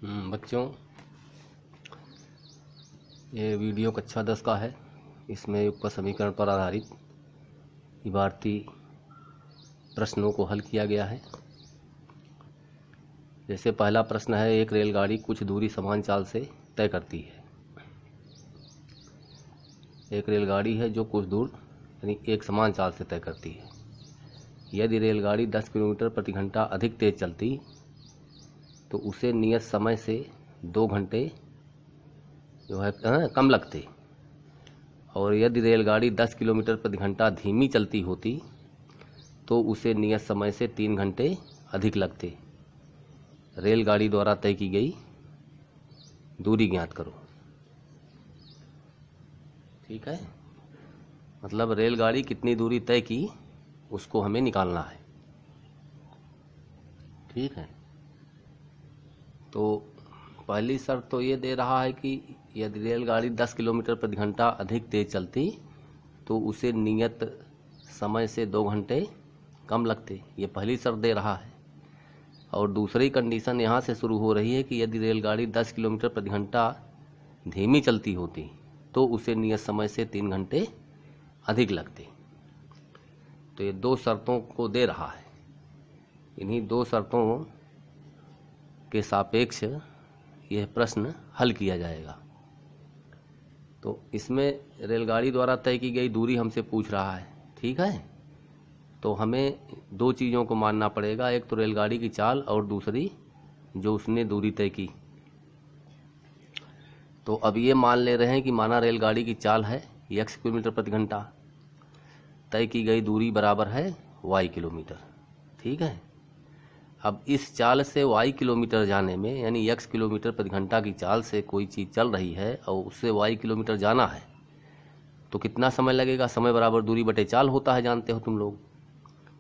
बच्चों, ये वीडियो कक्षा 10 का है। इसमें युगपत समीकरण पर आधारित इबारती प्रश्नों को हल किया गया है। जैसे पहला प्रश्न है, एक रेलगाड़ी कुछ दूरी समान चाल से तय करती है। एक रेलगाड़ी है जो कुछ दूर यानी एक समान चाल से तय करती है। यदि रेलगाड़ी 10 किलोमीटर प्रति घंटा अधिक तेज चलती तो उसे नियत समय से 2 घंटे जो है कम लगते, और यदि रेलगाड़ी 10 किलोमीटर प्रति घंटा धीमी चलती होती तो उसे नियत समय से 3 घंटे अधिक लगते। रेलगाड़ी द्वारा तय की गई दूरी ज्ञात करो। ठीक है, मतलब रेलगाड़ी कितनी दूरी तय की उसको हमें निकालना है। ठीक है, तो पहली शर्त तो ये दे रहा है कि यदि रेलगाड़ी 10 किलोमीटर प्रति घंटा अधिक तेज चलती तो उसे नियत समय से 2 घंटे कम लगते। ये पहली शर्त दे रहा है। और दूसरी कंडीशन यहाँ से शुरू हो रही है कि यदि रेलगाड़ी 10 किलोमीटर प्रति घंटा धीमी चलती होती तो उसे नियत समय से 3 घंटे अधिक लगते। तो ये 2 शर्तों को दे रहा है। इन्हीं 2 शर्तों के सापेक्ष यह प्रश्न हल किया जाएगा। तो इसमें रेलगाड़ी द्वारा तय की गई दूरी हमसे पूछ रहा है। ठीक है, तो हमें 2 चीज़ों को मानना पड़ेगा, एक तो रेलगाड़ी की चाल और दूसरी जो उसने दूरी तय की। तो अब ये मान ले रहे हैं कि माना रेलगाड़ी की चाल है x किलोमीटर प्रति घंटा, तय की गई दूरी बराबर है y किलोमीटर। ठीक है, अब इस चाल से y किलोमीटर जाने में यानी x किलोमीटर प्रति घंटा की चाल से कोई चीज़ चल रही है और उससे y किलोमीटर जाना है तो कितना समय लगेगा? समय बराबर दूरी बटे चाल होता है, जानते हो तुम लोग।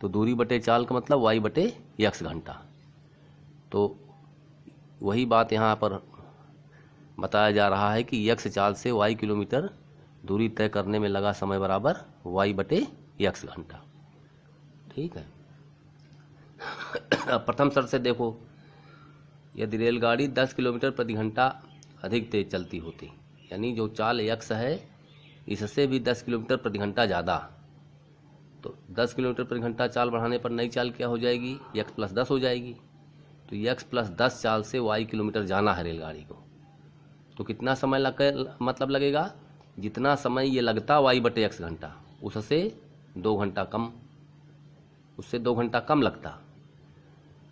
तो दूरी बटे चाल का मतलब y बटे x घंटा। तो वही बात यहाँ पर बताया जा रहा है कि x चाल से y किलोमीटर दूरी तय करने में लगा समय बराबर y बटे x घंटा। ठीक है, प्रथम शर्त से देखो, यदि रेलगाड़ी 10 किलोमीटर प्रति घंटा अधिक तेज चलती होती, यानी जो चाल x है इससे भी 10 किलोमीटर प्रति घंटा ज़्यादा, तो 10 किलोमीटर प्रति घंटा चाल बढ़ाने पर नई चाल क्या हो जाएगी? x प्लस 10 हो जाएगी। तो x प्लस 10 चाल से y किलोमीटर जाना है रेलगाड़ी को, तो कितना समय लगेगा? जितना समय ये लगता y बटे x घंटा उससे 2 घंटा कम, उससे 2 घंटा कम लगता।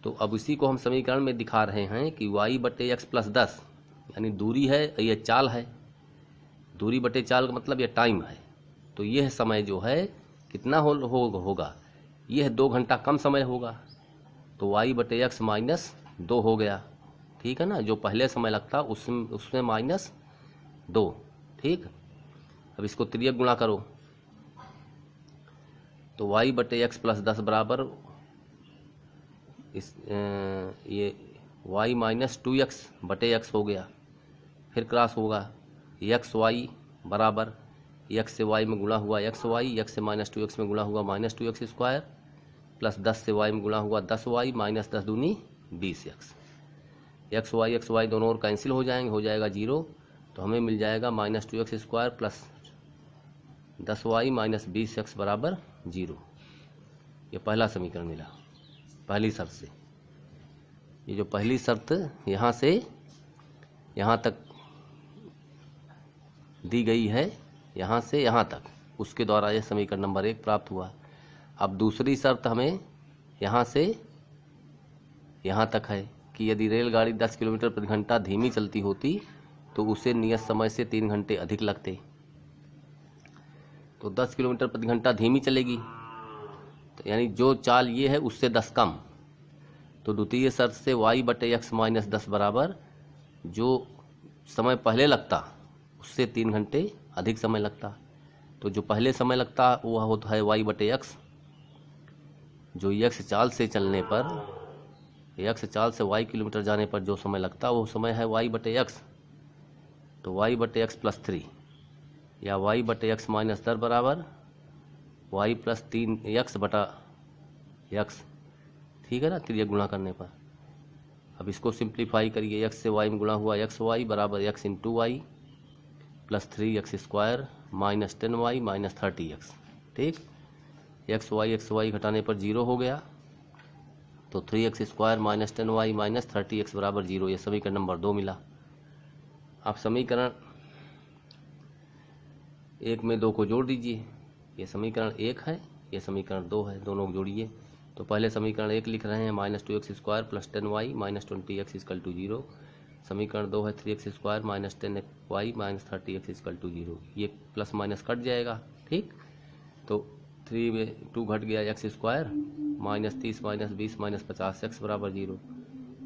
तो अब इसी को हम समीकरण में दिखा रहे हैं कि y बटे x प्लस 10 यानी दूरी है, ये चाल है। दूरी बटे चाल का मतलब ये टाइम है। तो यह समय जो है कितना होगा? यह 2 घंटा कम समय होगा। तो y बटे x माइनस 2 हो गया। ठीक है ना, जो पहले समय लगता उसमें माइनस 2। ठीक, अब इसको तिर्यक गुणा करो तो y बटे x प्लस 10 बराबर ये y माइनस 2x बटे x हो गया। फिर क्रॉस होगा x y बराबर x से y में गुणा हुआ x y, x से माइनस 2x में गुणा हुआ माइनस 2x स्क्वायर, प्लस 10 से y में गुणा हुआ 10y, माइनस 10 दूनी 20x। x y दोनों ओर कैंसिल हो जाएंगे, हो जाएगा 0। तो हमें मिल जाएगा minus 2x square plus 10y minus 20x बराबर 0। ये पहला समीकरण मिला पहली शर्त से। ये जो पहली शर्त यहाँ से यहाँ तक दी गई है, यहाँ से यहाँ तक, उसके द्वारा यह समीकरण नंबर 1 प्राप्त हुआ। अब दूसरी शर्त हमें यहाँ से यहाँ तक है कि यदि रेलगाड़ी 10 किलोमीटर प्रति घंटा धीमी चलती होती तो उसे नियत समय से 3 घंटे अधिक लगते। तो 10 किलोमीटर प्रति घंटा धीमी चलेगी, तो यानी जो चाल ये है उससे 10 कम। तो द्वितीय शर्त से y बटे x माइनस 10 बराबर जो समय पहले लगता उससे 3 घंटे अधिक समय लगता। तो जो पहले समय लगता वह होता है y बटे x, जो x चाल से चलने पर, x चाल से y किलोमीटर जाने पर जो समय लगता वो समय है y बटे x। तो y बटे x प्लस 3 या y बटे x माइनस 10 बराबर y प्लस 3x बटा x। ठीक है ना, तिर्यक गुणा करने पर अब इसको सिंप्लीफाई करिए, x से y में गुणा हुआ एक्स वाई बराबर x into y plus 3x² minus 10y minus 30x। ठीक, एक्स वाई घटाने पर 0 हो गया, तो 3x² minus 10y minus 30x बराबर 0। ये समीकरण नंबर 2 मिला। आप समीकरण 1 में 2 को जोड़ दीजिए। ये समीकरण 1 है, ये समीकरण 2 है, दोनों को जोड़िए। तो पहले समीकरण 1 लिख रहे हैं -2x² plus 10y minus 20x equal to 0। समीकरण 2 है 3x² minus 10y minus 30x equal to 0। ये प्लस माइनस कट जाएगा। ठीक, तो 3 में 2 घट गया, x² minus 30 minus 20 minus 50x बराबर 0।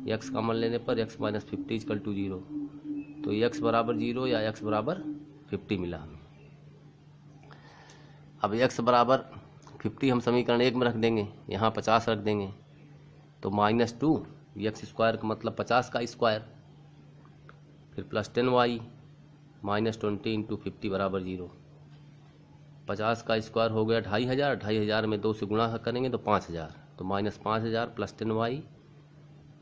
x कॉमन लेने पर x माइनस 50 इक्वल टू 0। तो x बराबर 0 या x बराबर 50 मिला हमें। अब x बराबर 50 हम समीकरण 1 में रख देंगे, यहाँ 50 रख देंगे, तो -2 x² का मतलब 50 का स्क्वायर, फिर प्लस 10y माइनस 20 इंटू 50 बराबर 0। 50 का स्क्वायर हो गया 2500, 2500 में 2 से गुणा करेंगे तो 5000, तो माइनस 5000 प्लस 10y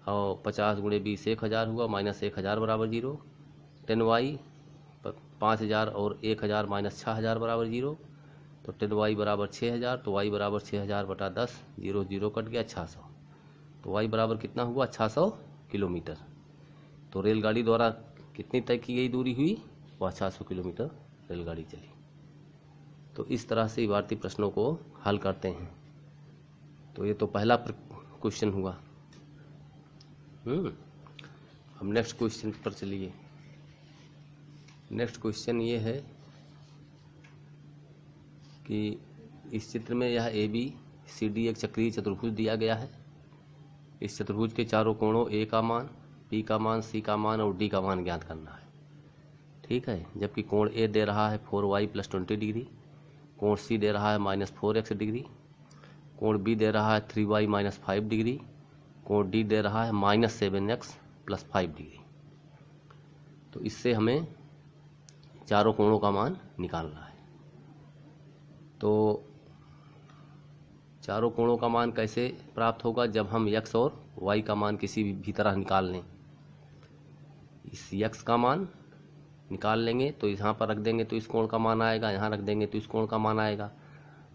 और 50 गुणे 20 1000 हुआ, माइनस 1000 बराबर 0। 10y 5000 और 1000 माइनस 6000 बराबर 0, तो 10y बराबर 6000, तो y बराबर 6000 बटा 10, 0 0 कट गया 600। तो y बराबर कितना हुआ 600 किलोमीटर। तो रेलगाड़ी द्वारा कितनी तय की गई दूरी हुई, वह 600 किलोमीटर रेलगाड़ी चली। तो इस तरह से इबारती प्रश्नों को हल करते हैं। तो ये तो पहला क्वेश्चन हुआ। हम नेक्स्ट क्वेश्चन पर चलिए। नेक्स्ट क्वेश्चन ये है कि इस चित्र में यह ABCD एक चक्रीय चतुर्भुज दिया गया है। इस चतुर्भुज के चारों कोणों A का मान, B का मान, C का मान और D का मान ज्ञात करना है। ठीक है, जबकि कोण A दे रहा है 4y प्लस 20 डिग्री, कोण C दे रहा है -4x डिग्री, कोण B दे रहा है 3y माइनस 5 डिग्री, कोण D दे रहा है -7x प्लस 5 डिग्री। तो इससे हमें चारों कोणों का मान निकालना है। तो चारों कोणों का मान कैसे प्राप्त होगा, जब हम x और y का मान किसी भी तरह निकाल लें। इस x का मान निकाल लेंगे तो यहाँ पर रख देंगे तो इस कोण का मान आएगा, यहाँ रख देंगे तो इस कोण का मान आएगा।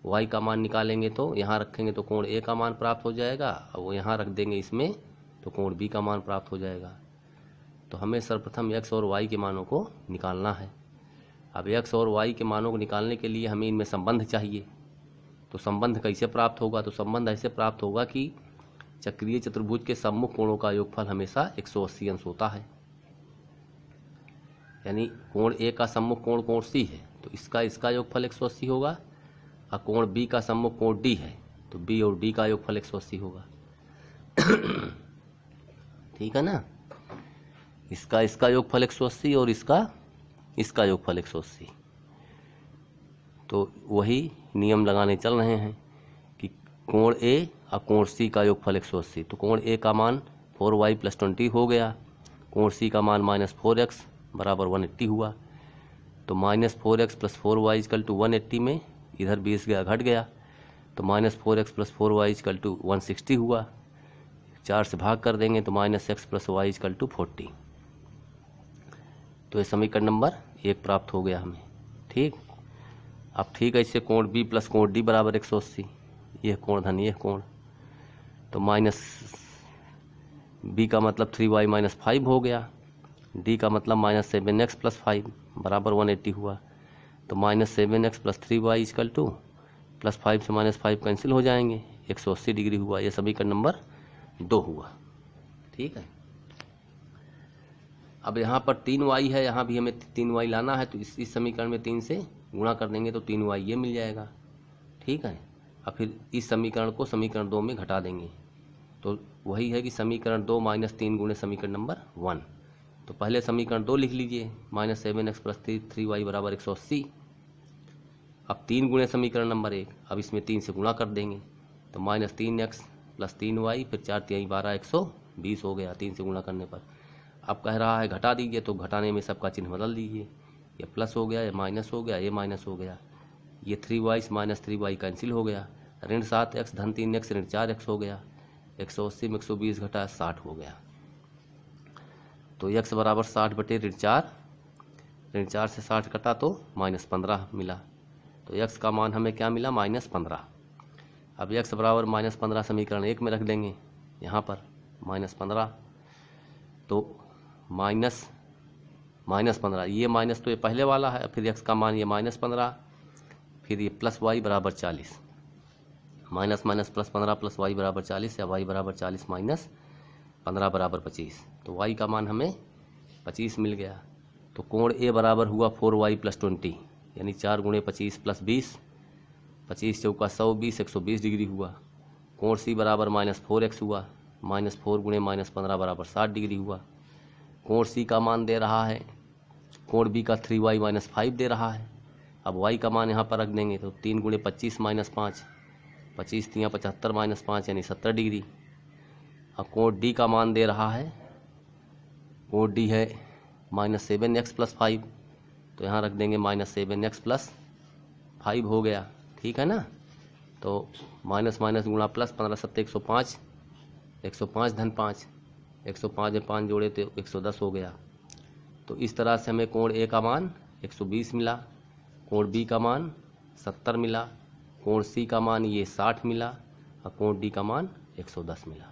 y का मान निकालेंगे तो यहाँ रखेंगे तो कोण A का मान प्राप्त हो जाएगा, और वो यहाँ रख देंगे इसमें तो कोण B का मान प्राप्त हो जाएगा। तो हमें सर्वप्रथम x और y के मानों को निकालना है। अब x और y के मानों को निकालने के लिए हमें इनमें संबंध चाहिए। तो संबंध कैसे प्राप्त होगा, तो संबंध ऐसे प्राप्त होगा कि चक्रीय चतुर्भुज के सम्मुख कोणों का योगफल हमेशा 180 अंश होता है। यानी कोण A का सम्मुख कोण कोण C है, तो इसका योगफल 180 होगा, और कोण B का सम्मुख कोण D है, तो B और D का योगफल 180 होगा। ठीक है ना, इसका योगफल 180 और इसका योगफल 180। तो वही नियम लगाने चल रहे हैं कि कोण A और कोण C का योगफल 180। तो कोण A का मान 4y प्लस 20 हो गया, कोण C का मान -4x बराबर 180 हुआ। तो -4x plus 4y equal to 180 में इधर 20 गया घट गया, तो -4x plus 4y equal to 160 हुआ। 4 से भाग कर देंगे तो -x plus y equal to 40। तो ये समीकरण नंबर 1 प्राप्त हो गया हमें। ठीक, अब ठीक है, इससे कोण B प्लस कोण D बराबर 180, यह कोण धन यह कोण, तो माइनस B का मतलब 3y माइनस 5 हो गया, D का मतलब -7x प्लस 5 बराबर 180 हुआ। तो -7x plus 3y equal two plus 5 से -5 कैंसिल हो जाएंगे, 180 डिग्री हुआ। यह समीकरण नंबर 2 हुआ। ठीक है, अब यहाँ पर 3y है, यहाँ भी हमें 3y लाना है, तो इस समीकरण में 3 से गुणा कर देंगे तो 3y ये मिल जाएगा। ठीक है, अब फिर इस समीकरण को समीकरण 2 में घटा देंगे, तो वही है कि समीकरण 2 माइनस 3 गुणे समीकरण नंबर 1। तो पहले समीकरण 2 लिख लीजिए, -7x प्लस 3y बराबर 180। अब 3 गुणे समीकरण नंबर 1, अब इसमें 3 से गुणा कर देंगे, तो -3x प्लस 3y, फिर 4 3 12 120 हो गया 3 से गुणा करने पर। अब कह रहा है घटा दीजिए, तो घटाने में सबका चिन्ह बदल दीजिए, ये प्लस हो गया, ये माइनस हो गया, ये माइनस हो गया, ये 3y माइनस 3y कैंसिल हो गया, ऋण 7x धन 3x ऋण 4x हो गया, 180 में 120 घटा 60 हो गया। तो x बराबर 60 बटे ऋण 4 से 60 कटा तो -15 मिला। तो x का मान हमें क्या मिला? -15। अब x बराबर -15 समीकरण 1 में रख देंगे, यहाँ पर -15, तो -15, ये माइनस तो ये पहले वाला है, फिर x का मान ये -15, फिर ये प्लस y बराबर 40, minus minus plus 15 plus y बराबर 40, या y बराबर 40 माइनस 15 बराबर 25। तो y का मान हमें 25 मिल गया। तो कोण A बराबर हुआ 4y + 20, यानी 4 × 25 + 20, 25 चौका 120, 120 डिग्री हुआ। कोण C बराबर -4x हुआ, -4 × -15 बराबर 60 डिग्री हुआ। कोण C का मान दे रहा है, कोण B का 3y - 5 दे रहा है। अब y का मान यहाँ पर रख देंगे, तो 3 × 25 - 5, 25 × 75 - 5 यानी 70 डिग्री। अब कोण D का मान दे रहा है, कोण D है -7x + 5, तो यहाँ रख देंगे -7x + 5 हो गया, ठीक है ना। तो माइनस माइनस गुणा प्लस, 15 × 7 = 105, 105 धन 5, 105 में 5 जोड़े तो 110 हो गया। तो इस तरह से हमें कोण A का मान 120 मिला, कोण B का मान 70 मिला, कोण C का मान ये 60 मिला, और कोण D का मान 110 मिला।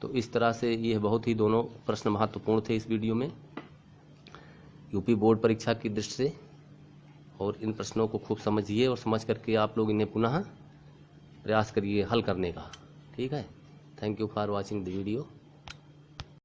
तो इस तरह से ये बहुत ही दोनों प्रश्न महत्वपूर्ण थे इस वीडियो में यूपी बोर्ड परीक्षा की दृष्टि से, और इन प्रश्नों को खूब समझिए और समझ करके आप लोग इन्हें पुनः प्रयास करिए हल करने का, ठीक है। Thank you for watching the video.